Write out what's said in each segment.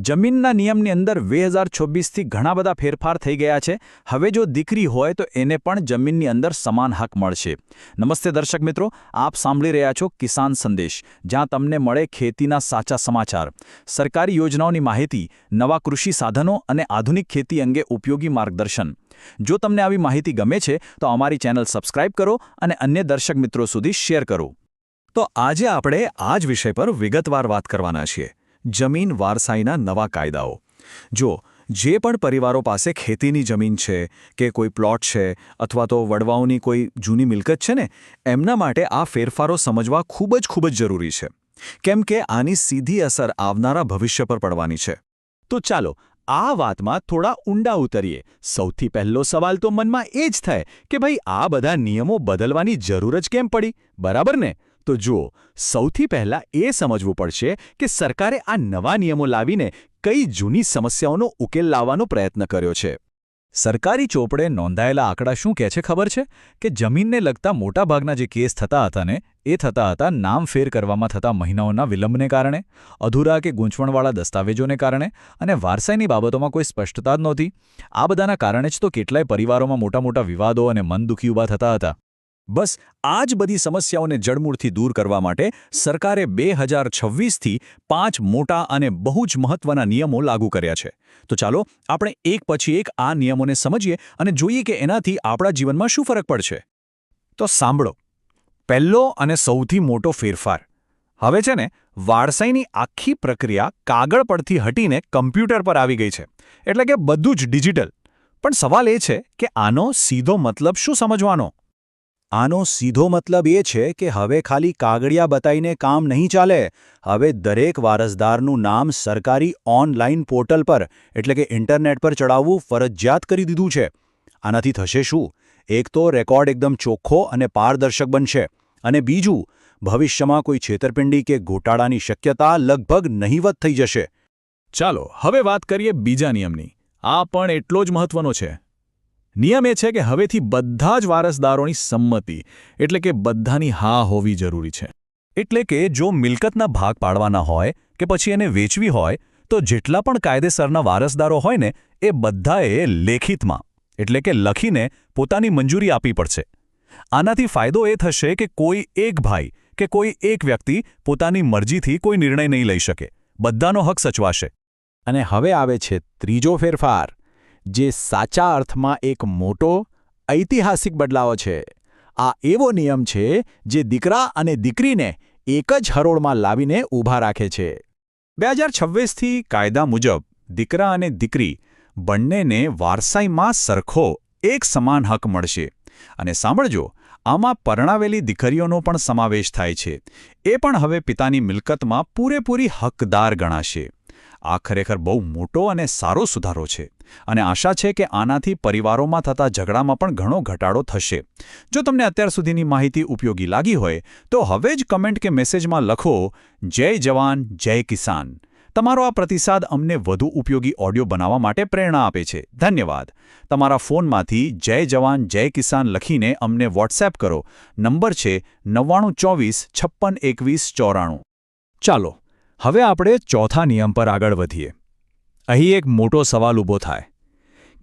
જમીનના નિયમની અંદર 2026થી ઘણા બધા ફેરફાર થઈ ગયા છે. હવે જો દીકરી હોય તો એને પણ જમીનની અંદર સમાન હક મળશે. નમસ્તે દર્શક મિત્રો, આપ સાંભળી રહ્યા છો કિસાન સંદેશ, જ્યાં તમને મળે ખેતીના સાચા સમાચાર, સરકારી યોજનાઓની માહિતી, નવા કૃષિ સાધનો અને આધુનિક ખેતી અંગે ઉપયોગી માર્ગદર્શન. જો તમને આવી માહિતી ગમે છે તો અમારી ચેનલ સબસ્ક્રાઇબ કરો અને અન્ય દર્શક મિત્રો સુધી શેર કરો. તો આજે આપણે આ જ વિષય પર વિગતવાર વાત કરવાના છીએ. જમીન વારસાઈના નવા કાયદાઓ. જો જે પણ પરિવારો પાસે ખેતીની જમીન છે કે કોઈ પ્લોટ છે અથવા તો વડવાઓની કોઈ જૂની મિલકત છે ને, એમના માટે આ ફેરફારો સમજવા ખૂબ જ જરૂરી છે. કેમ કે આની સીધી અસર આવનારા ભવિષ્ય પર પડવાની છે. તો ચાલો આ વાતમાં થોડા ઊંડા ઉતરીએ. સૌથી પહેલો સવાલ તો મનમાં એ જ થાય કે ભાઈ આ બધા નિયમો બદલવાની જરૂર જ કેમ પડી, બરાબર ને? તો જુઓ, સૌથી પહેલાં એ સમજવું પડશે કે સરકારે આ નવા નિયમો લાવીને કઈ જૂની સમસ્યાઓનો ઉકેલ લાવવાનો પ્રયત્ન કર્યો છે. સરકારી ચોપડે નોંધાયેલા આંકડા શું કહે છે ખબર છે? કે જમીનને લગતા મોટાભાગના જે કેસ થતા હતા ને, એ થતા હતા નામફેર કરવામાં થતા મહિનાઓના વિલંબને કારણે, અધૂરા કે ગૂંચવણવાળા દસ્તાવેજોને કારણે અને વારસાઈની બાબતોમાં કોઈ સ્પષ્ટતા જ નહોતી. આ બધાના કારણે જ તો કેટલાય પરિવારોમાં મોટા વિવાદો અને મન દુઃખી ઊભા થતા હતા. બસ આ જ બધી સમસ્યાઓને જડમૂળથી દૂર કરવા માટે સરકારે 2026થી 5 મોટા અને બહુ જ મહત્વના નિયમો લાગુ કર્યા છે. તો ચાલો આપણે એક પછી એક આ નિયમોને સમજીએ અને જોઈએ કે એનાથી આપણા જીવનમાં શું ફરક પડશે. તો સાંભળો, પહેલો અને સૌથી મોટો ફેરફાર. હવે છે ને, વારસાઈની આખી પ્રક્રિયા કાગળ પરથી હટીને કમ્પ્યુટર પર આવી ગઈ છે. એટલે કે બધું જ ડિજિટલ. પણ સવાલ એ છે કે આનો સીધો મતલબ શું સમજવાનો? આનો સીધો મતલબ એ છે કે હવે ખાલી કાગળિયા બતાવીને કામ નહીં ચાલે. હવે દરેક વારસદારનું નામ સરકારી ઓનલાઈન પોર્ટલ પર એટલે કે ઇન્ટરનેટ પર ચડાવવું ફરજિયાત કરી દીધું છે. આનાથી થશે શું? એક તો રેકોર્ડ એકદમ ચોખ્ખો અને પારદર્શક બનશે, અને બીજું, ભવિષ્યમાં કોઈ છેતરપિંડી કે ગોટાળાની શક્યતા લગભગ નહીવત થઈ જશે. ચાલો હવે વાત કરીએ બીજા નિયમની. આ પણ એટલો જ મહત્વનો છે. નિયમ એ છે કે હવેથી બધા જ વારસદારોની સંમતિ એટલે કે બધાની હા હોવી જરૂરી છે. એટલે કે જો મિલકતના ભાગ પાડવાના હોય કે પછી એને વેચવી હોય, તો જેટલા પણ કાયદેસરના વારસદારો હોય ને, એ બધાએ લેખિતમાં એટલે કે લખીને પોતાની મંજૂરી આપવી પડશે. આનાથી ફાયદો એ થશે કે કોઈ એક ભાઈ કે કોઈ એક વ્યક્તિ પોતાની મરજીથી કોઈ નિર્ણય નહીં લઈ શકે. બધાનો હક સચવાશે. અને હવે આવે છે ત્રીજો ફેરફાર, જે સાચા અર્થમાં એક મોટો ઐતિહાસિક બદલાવ છે. આ એવો નિયમ છે જે દીકરા અને દીકરીને એક જ હરોળમાં લાવીને ઊભા રાખે છે. 2026થી કાયદા મુજબ દીકરા અને દીકરી બંનેને વારસાઈમાં સરખો એક સમાન હક મળશે. અને સાંભળજો, આમાં પરણાવેલી દીકરીઓનો પણ સમાવેશ થાય છે. એ પણ હવે પિતાની મિલકતમાં પૂરેપૂરી હકદાર ગણાશે. આ ખરેખર બહુ મોટો અને સારો સુધારો છે, અને આશા છે કે આનાથી પરિવારોમાં થતા ઝઘડામાં પણ ઘણો ઘટાડો થશે. જો તમને અત્યાર સુધીની માહિતી ઉપયોગી લાગી હોય તો હવે જ કમેન્ટ કે મેસેજમાં લખો, જય જવાન જય કિસાન. તમારો આ પ્રતિસાદ અમને વધુ ઉપયોગી ઓડિયો બનાવવા માટે પ્રેરણા આપે છે. ધન્યવાદ. તમારા ફોનમાંથી જય જવાન જય કિસાન લખીને અમને વોટ્સએપ કરો. નંબર છે 9924562194. ચાલો હવે આપણે ચોથા નિયમ પર આગળ વધીએ. અહીં એક મોટો સવાલ ઊભો થાય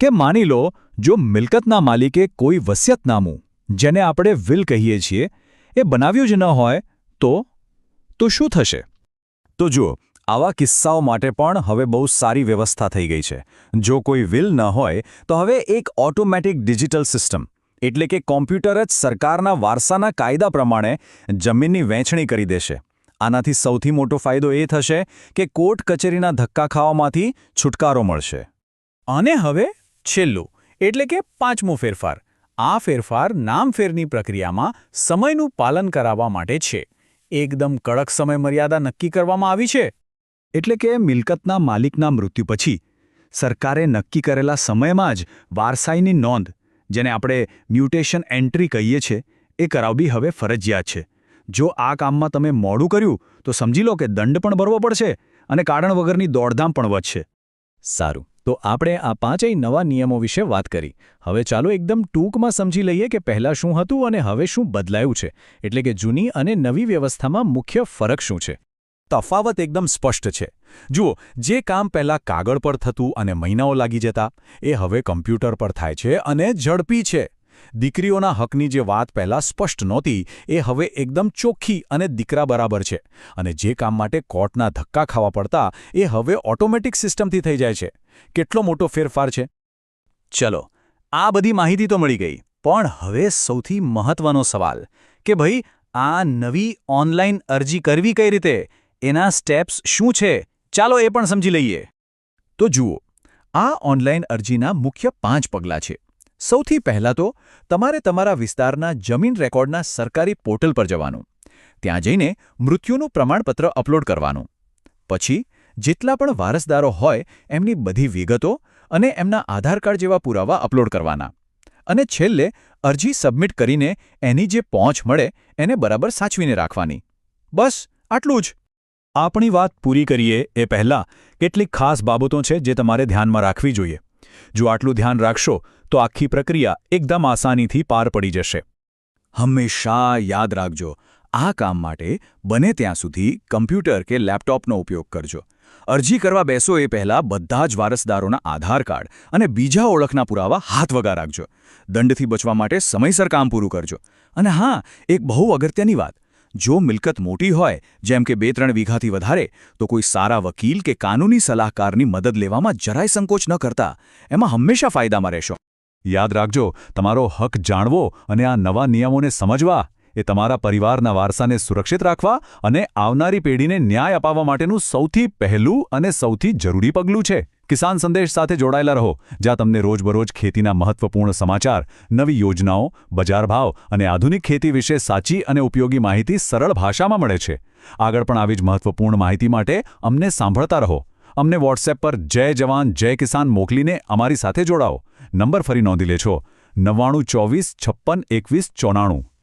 કે માની લો જો મિલકતના માલિકે કોઈ વસિયતનામું, જેને આપણે વિલ કહીએ છીએ, એ બનાવ્યું જ ન હોય તો શું થશે? તો જુઓ, આવા કિસ્સાઓ માટે પણ હવે બહુ સારી વ્યવસ્થા થઈ ગઈ છે. જો કોઈ વિલ ન હોય તો હવે એક ઓટોમેટિક ડિજિટલ સિસ્ટમ એટલે કે કોમ્પ્યુટર જ સરકારના વારસાના કાયદા પ્રમાણે જમીનની વહેંચણી કરી દેશે. આનાથી સૌથી મોટો ફાયદો એ થશે કે કોર્ટ કચેરીના ધક્કા ખાવામાંથી છુટકારો મળશે. અને હવે છેલ્લું એટલે કે પાંચમો ફેરફાર. આ ફેરફાર નામફેરની પ્રક્રિયામાં સમયનું પાલન કરાવવા માટે છે. એકદમ કડક સમય મર્યાદા નક્કી કરવામાં આવી છે. એટલે કે મિલકતના માલિકના મૃત્યુ પછી સરકારે નક્કી કરેલા સમયમાં જ વારસાઈની નોંધ, જેને આપણે મ્યુટેશન એન્ટ્રી કહીએ છીએ, એ કરાવવી હવે ફરજિયાત છે. જો આ કામમાં તમે મોડું કર્યું તો સમજી લો કે દંડ પણ ભરવો પડશે અને કારણ વગરની દોડધામ પણ વધશે. સારું, તો આપણે આ 5 નવા નિયમો વિશે વાત કરી. હવે ચાલો એકદમ ટૂંકમાં સમજી લઈએ કે પહેલાં શું હતું અને હવે શું બદલાયું છે. એટલે કે જૂની અને નવી વ્યવસ્થામાં મુખ્ય ફરક શું છે. તફાવત એકદમ સ્પષ્ટ છે. જુઓ, જે કામ પહેલાં કાગળ પર થતું અને મહિનાઓ લાગી જતા, એ હવે કમ્પ્યુટર પર થાય છે અને ઝડપી છે. દીકરીઓના હકની જે વાત પહેલાં સ્પષ્ટ નહોતી, એ હવે એકદમ ચોખ્ખી અને દીકરા બરાબર છે. અને જે કામ માટે કોર્ટના ધક્કા ખાવા પડતા, એ હવે ઓટોમેટિક સિસ્ટમથી થઈ જાય છે. કેટલો મોટો ફેરફાર છે! ચલો, આ બધી માહિતી તો મળી ગઈ, પણ હવે સૌથી મહત્વનો સવાલ કે ભાઈ, આ નવી ઓનલાઈન અરજી કરવી કઈ રીતે? એના સ્ટેપ્સ શું છે? ચાલો એ પણ સમજી લઈએ. તો જુઓ, આ ઓનલાઈન અરજીના મુખ્ય 5 પગલાં છે. સૌથી પહેલાં તો તમારે તમારા વિસ્તારના જમીન રેકોર્ડના સરકારી પોર્ટલ પર જવાનું. ત્યાં જઈને મૃત્યુનું પ્રમાણપત્ર અપલોડ કરવાનું. પછી જેટલા પણ વારસદારો હોય એમની બધી વિગતો અને એમના આધાર કાર્ડ જેવા પુરાવા અપલોડ કરવાના. અને છેલ્લે અરજી સબમિટ કરીને એની જે પહોંચ મળે એને બરાબર સાચવીને રાખવાની. બસ આટલું જ. આપણી વાત પૂરી કરીએ એ પહેલાં કેટલીક ખાસ બાબતો છે જે તમારે ધ્યાનમાં રાખવી જોઈએ. જો આટલું ધ્યાન રાખશો તો આખી પ્રક્રિયા એકદમ આસાનીથી પાર પડી જશે. હંમેશા યાદ રાખજો, આ કામ માટે બને ત્યાં સુધી કમ્પ્યુટર કે લેપટોપનો ઉપયોગ કરજો. અરજી કરવા બેસો એ પહેલાં બધા જ વારસદારોના આધાર કાર્ડ અને બીજા ઓળખના પુરાવા હાથવગા રાખજો. દંડથી બચવા માટે સમયસર કામ પૂરું કરજો. અને હા, એક બહુ અગત્યની વાત, જો મિલકત મોટી હોય, જેમ કે 2-3 વીઘાથી વધારે, તો કોઈ સારા વકીલ કે કાનૂની સલાહકારની મદદ લેવામાં જરાય સંકોચ ન કરતા. એમાં હંમેશા ફાયદામાં રહેશો. યાદ રાખજો, તમારો હક જાણવો અને આ નવા નિયમોને સમજવા એ તમારા પરિવારના વારસાને સુરક્ષિત રાખવા અને આવનારી પેઢીને ન્યાય અપાવવા માટેનું સૌથી પહેલું અને સૌથી જરૂરી પગલું છે. કિસાન સંદેશ સાથે જોડાયેલા રહો, જ્યાં તમને રોજબરોજ ખેતીના મહત્વપૂર્ણ સમાચાર, નવી યોજનાઓ, બજાર ભાવ અને આધુનિક ખેતી વિશે સાચી અને ઉપયોગી માહિતી સરળ ભાષામાં મળે છે. આગળ પણ આવી જ મહત્વપૂર્ણ માહિતી માટે અમને સાંભળતા રહો. અમને વોટ્સએપ પર જય જવાન જય કિસાન મોકલીને અમારી સાથે જોડાઓ. નંબર ફરી નોંધી લેજો: 9924562194.